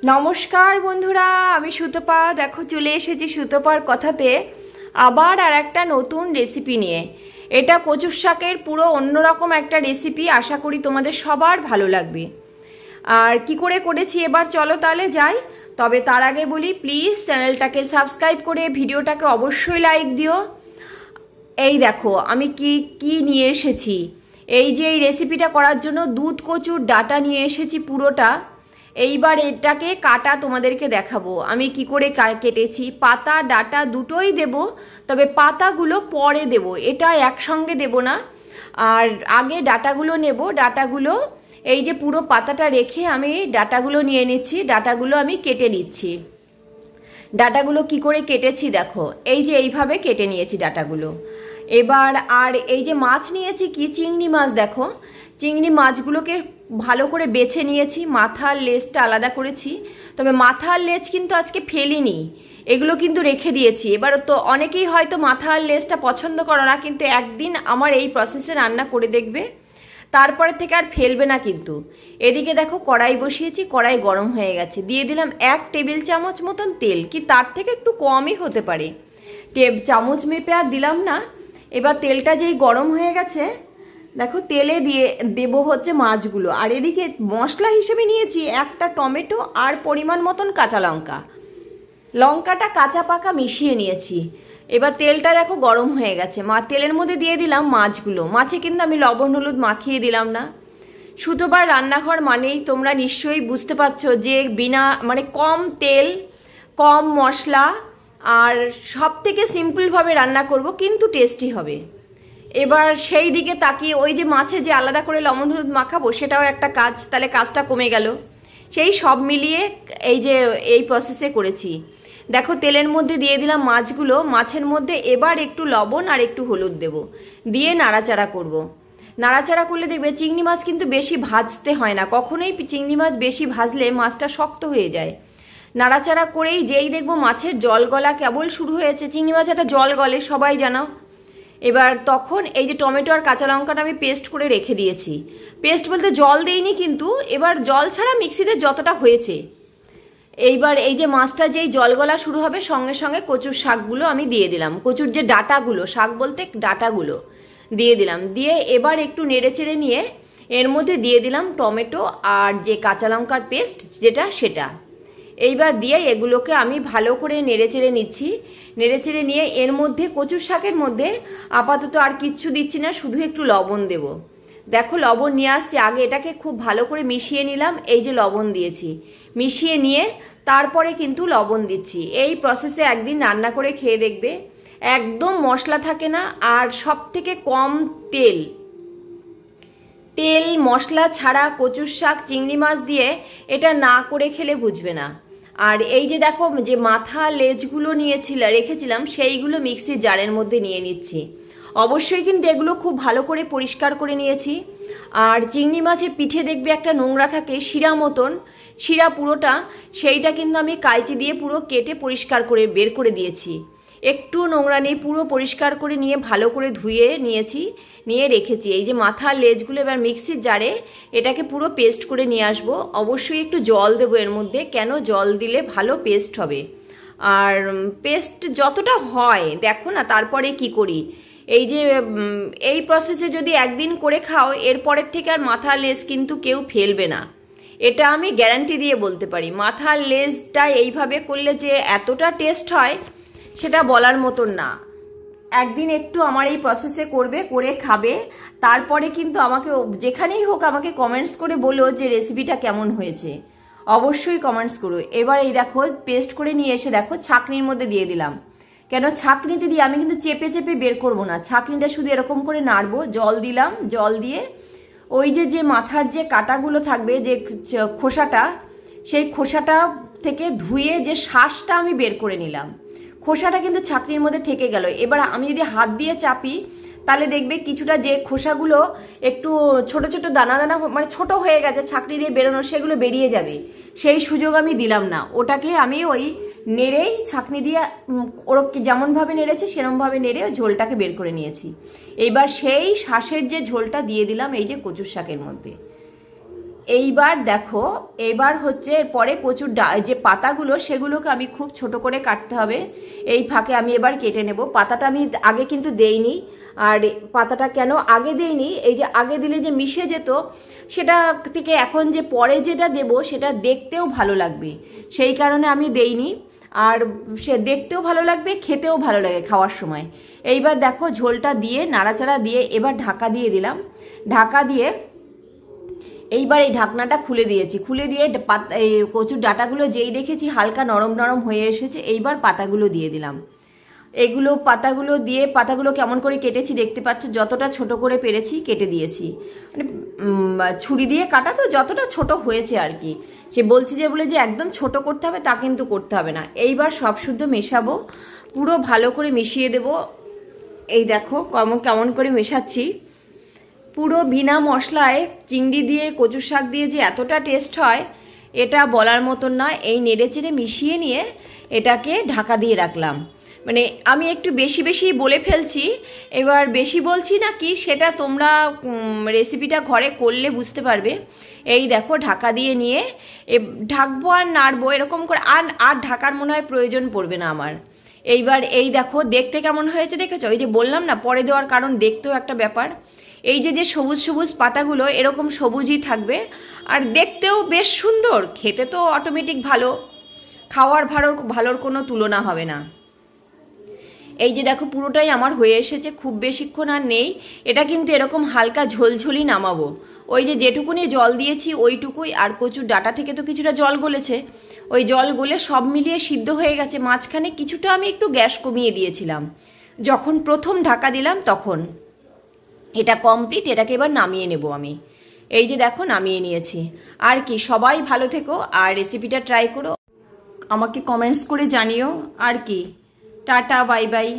নমস্কার বন্ধুরা, আমি সুতপা। দেখো চলে এসেছি সুতপার কথাতে আবার আর একটা নতুন রেসিপি নিয়ে। এটা কচুর শাকের পুরো অন্যরকম একটা রেসিপি, আশা করি তোমাদের সবার ভালো লাগবে। আর কি করে করেছি এবার চলো তাহলে যাই। তবে তার আগে বলি, প্লিজ চ্যানেলটাকে সাবস্ক্রাইব করে ভিডিওটাকে অবশ্যই লাইক দিও। এই দেখো আমি কি কি নিয়ে এসেছি। এই যে এই রেসিপিটা করার জন্য দুধ কচুর ডাটা নিয়ে এসেছি পুরোটা। এইবার এটাকে কাটা তোমাদেরকে দেখাবো আমি কি করে কেটেছি। পাতা ডাটা দুটোই দেব, তবে পাতাগুলো পরে দেব, এটা একসঙ্গে দেব না। আর আগে ডাটাগুলো নেব। ডাটাগুলো এই যে পুরো পাতাটা রেখে আমি ডাটাগুলো নিয়ে নিচ্ছি, ডাটাগুলো আমি কেটে নিচ্ছি। ডাটাগুলো কি করে কেটেছি দেখো, এই যে এইভাবে কেটে নিয়েছি ডাটাগুলো। এবার আর এই যে মাছ নিয়েছি, কি চিংড়ি মাছ। দেখো চিংড়ি মাছগুলোকে ভালো করে বেছে নিয়েছি, মাথার লেজটা আলাদা করেছি। তবে মাথার লেজ কিন্তু আজকে ফেলিনি, এগুলো কিন্তু রেখে দিয়েছি। এবার তো অনেকেই হয়তো মাথার লেজটা পছন্দ করো না, কিন্তু একদিন আমার এই প্রসেসে রান্না করে দেখবে, তারপরে থেকে আর ফেলবে না কিন্তু। এদিকে দেখো কড়াই বসিয়েছি, কড়াই গরম হয়ে গেছে। দিয়ে দিলাম 1 টেবিল চামচ মতন তেল, কি তার থেকে একটু কমই হতে পারে, চামচ মেপে আর দিলাম না। এবার তেলটা যেই গরম হয়ে গেছে, দেখো তেলে দিয়ে দেব হচ্ছে মাছগুলো। আর এদিকে মশলা হিসেবে নিয়েছি একটা টমেটো আর পরিমাণ মতন কাঁচা লঙ্কা। লঙ্কাটা কাঁচা পাকা মিশিয়ে নিয়েছি। এবার তেলটা দেখো গরম হয়ে গেছে, তেলের মধ্যে দিয়ে দিলাম মাছগুলো। মাছে কিন্তু আমি লবণ হলুদ মাখিয়ে দিলাম না। সুতোবার রান্নাঘর মানেই তোমরা নিশ্চয়ই বুঝতে পারছো যে বিনা কম তেল, কম মশলা, আর সব থেকে সিম্পলভাবে রান্না করব, কিন্তু টেস্টি হবে। এবার সেই দিকে তাকিয়ে ওই যে মাছে যে আলাদা করে লবণ হলুদ মাখাবো, সেটাও একটা কাজ, তাহলে কাজটা কমে গেল। সেই সব মিলিয়ে এই যে এই প্রসেসে করেছি। দেখো তেলের মধ্যে দিয়ে দিলাম মাছগুলো। মাছের মধ্যে এবার একটু লবণ আর একটু হলুদ দেব, দিয়ে নাড়াচাড়া করব। নাড়াচাড়া করলে দেখবে চিংড়ি মাছ কিন্তু বেশি ভাজতে হয় না কখনোই। চিংড়ি মাছ বেশি ভাজলে মাছটা শক্ত হয়ে যায়। নাড়াচাড়া করেই যেই দেখবো মাছের জল গলা কেবল শুরু হয়েছে, চিংড়ি মাছ একটা জল গলে সবাই জানো। এবার তখন এই যে টমেটো আর কাঁচা লঙ্কাটা আমি পেস্ট করে রেখে দিয়েছি। পেস্ট বলতে জল দেইনি কিন্তু, এবার জল ছাড়া মিক্সিতে যতটা হয়েছে। এইবার এই যে মাছটা যেই জল গলা শুরু হবে, সঙ্গে সঙ্গে কচুর শাকগুলো আমি দিয়ে দিলাম। কচুর যে ডাটাগুলো, শাক বলতে ডাটাগুলো দিয়ে দিলাম। দিয়ে এবার একটু নেড়ে চেড়ে নিয়ে এর মধ্যে দিয়ে দিলাম টমেটো আর যে কাঁচা লঙ্কার পেস্ট যেটা, সেটা এইবার দিয়ে এগুলোকে আমি ভালো করে নেড়ে চেড়ে নিচ্ছি। নেড়ে চেড়ে নিয়ে এর মধ্যে কচুর শাকের মধ্যে আপাতত আর কিচ্ছু দিচ্ছি না, শুধু একটু লবণ দেব। দেখো লবণ নিয়ে আসছি, আগে এটাকে খুব ভালো করে মিশিয়ে নিলাম। এই যে লবণ দিয়েছি, মিশিয়ে নিয়ে তারপরে কিন্তু লবণ দিচ্ছি। এই প্রসেসে একদিন রান্না করে খেয়ে দেখবে, একদম মশলা থাকে না, আর সব থেকে কম তেল। তেল মশলা ছাড়া কচুর শাক চিংড়ি মাছ দিয়ে এটা না করে খেলে বুঝবে না। আর এই যে দেখো যে মাথা লেজগুলো রেখেছিলাম, সেইগুলো মিক্সির জারের মধ্যে নিয়ে নিচ্ছি। অবশ্যই কিন্তু এগুলো খুব ভালো করে পরিষ্কার করে নিয়েছি। আর চিংড়ি মাছের পিঠে দেখবে একটা নোংরা থাকে শিরা মতন, শিরা পুরোটা, সেইটা কিন্তু আমি কাঁচি দিয়ে পুরো কেটে পরিষ্কার করে বের করে দিয়েছি। একটু নোংরা নেই, পুরো পরিষ্কার করে নিয়ে ভালো করে ধুয়ে নিয়েছি, নিয়ে রেখেছি। এই যে মাথার লেজগুলো এবার মিক্সির জারে এটাকে পুরো পেস্ট করে নিয়ে আসবো। অবশ্যই একটু জল দেবো এর মধ্যে, কেন জল দিলে ভালো পেস্ট হবে। আর পেস্ট যতটা হয় দেখো না, তারপরে কি করি, এই যে এই প্রসেসে যদি একদিন করে খাও, এরপরের থেকে আর মাথার লেজ কিন্তু কেউ ফেলবে না, এটা আমি গ্যারান্টি দিয়ে বলতে পারি। মাথার লেজটা এইভাবে করলে যে এতটা টেস্ট হয়, সেটা বলার মতন না। একদিন একটু আমার এই প্রসেসে করবে, করে খাবে, তারপরে কিন্তু আমাকে যেখানেই হোক আমাকে কমেন্টস করে বলো যে রেসিপিটা কেমন হয়েছে। অবশ্যই কমেন্টস করো। এবার এই দেখো পেস্ট করে নিয়ে এসে দেখো ছাঁকনির মধ্যে দিয়ে দিলাম। কেন ছাঁকনিতে দিয়ে আমি কিন্তু চেপে চেপে বের করব না, ছাঁকনিটা শুধু এরকম করে নাড়বো। জল দিলাম, জল দিয়ে ওই যে মাথার যে কাটাগুলো থাকবে, যে খোসাটা, সেই খোসাটা থেকে ধুয়ে যে শ্বাসটা আমি বের করে নিলাম। খোসাটা কিন্তু ছাঁকনির মধ্যে থেকে গেল। এবার আমি যদি হাত দিয়ে চাপি, তাহলে দেখবে কিছুটা যে খোসাগুলো একটু ছোট ছোট দানা দানা ছোট হয়ে গেছে ছাঁকনি দিয়ে বেরোনো, সেগুলো বেরিয়ে যাবে। সেই সুযোগ আমি দিলাম না, ওটাকে আমি ওই নেড়েই ছাঁকনি দিয়ে ওরা যেমনভাবে নেড়েছে সেরমভাবে নেড়ে ঝোলটাকে বের করে নিয়েছি। এইবার সেই শ্বাসের যে ঝোলটা দিয়ে দিলাম এই যে কচুর শাকের মধ্যে। এইবার দেখো, এবার হচ্ছে পরে কচুর যে পাতাগুলো সেগুলোকে আমি খুব ছোট করে কাটতে হবে। এই ফাঁকে আমি এবার কেটে নেব। পাতাটা আমি আগে কিন্তু দেইনি, আর পাতাটা কেন আগে দেইনি, এই যে আগে দিলে যে মিশে যেত, সেটা থেকে এখন যে পরে যেটা দেব সেটা দেখতেও ভালো লাগবে, সেই কারণে আমি দেইনি। আর সে দেখতেও ভালো লাগবে, খেতেও ভালো লাগে খাওয়ার সময়। এইবার দেখো ঝোলটা দিয়ে নাড়াচাড়া দিয়ে এবার ঢাকা দিয়ে দিলাম। ঢাকা দিয়ে এইবার এই ঢাকনাটা খুলে দিয়েছি। খুলে দিয়ে এই কচুর ডাঁটাগুলো যেই দেখেছি হালকা নরম নরম হয়ে এসেছে, এইবার পাতাগুলো দিয়ে দিলাম। এগুলো পাতাগুলো দিয়ে, পাতাগুলো কেমন করে কেটেছি দেখতে পাচ্ছ, যতটা ছোট করে পেরেছি কেটে দিয়েছি। মানে ছুরি দিয়ে কাটা তো যতটা ছোট হয়েছে আর কি। সে বলছি যে বলে যে একদম ছোট করতে হবে তা কিন্তু করতে হবে না। এইবার সব শুদ্ধ মেশাবো, পুরো ভালো করে মিশিয়ে দেব। এই দেখো কেমন করে মেশাচ্ছি। পুরো বিনা মশলায় চিংড়ি দিয়ে কচুর শাক দিয়ে যে এতটা টেস্ট হয় এটা বলার মতন নয়। এই নেড়ে চেড়ে মিশিয়ে নিয়ে এটাকে ঢাকা দিয়ে রাখলাম। মানে আমি একটু বেশি বেশি বলে ফেলছি, এবার বেশি বলছি না কি সেটা তোমরা রেসিপিটা ঘরে করলে বুঝতে পারবে। এই দেখো ঢাকা দিয়ে নিয়ে ঢাকবো আর নাড়বো এরকম করে, আর ঢাকার মনে হয় প্রয়োজন পড়বে না আমার। এইবার এই দেখো দেখতে কেমন হয়েছে দেখেছো? এই যে বললাম না পরে দেওয়ার কারণ দেখতেও একটা ব্যাপার। এই যে সবুজ সবুজ পাতাগুলো এরকম সবুজই থাকবে, আর দেখতেও বেশ সুন্দর, খেতে তো অটোমেটিক ভালো, খাওয়ার ভালোর কোনো তুলনা হবে না। এই যে দেখো পুরোটাই আমার হয়ে এসেছে, খুব বেশিক্ষণ আর নেই। এটা কিন্তু এরকম হালকা ঝোলঝোলই নামাবো। ওই যে যেটুকুনি জল দিয়েছি ওইটুকুই, আর কচুর ডাঁটা থেকে তো কিছুটা জল গলেছে, ওই জল গলে সব মিলিয়ে সিদ্ধ হয়ে গেছে। মাঝখানে কিছুটা আমি একটু গ্যাস কমিয়ে দিয়েছিলাম যখন প্রথম ঢাকা দিলাম তখন। এটা কমপ্লিট, এটাকে এবার নামিয়ে নেব আমি। এই যে দেখো নামিয়ে নিয়েছি। আর কি, সবাই ভালো থেকো আর রেসিপিটা ট্রাই করো, আমাকে কমেন্টস করে জানিও। আর কি, টাটা, বাই বাই।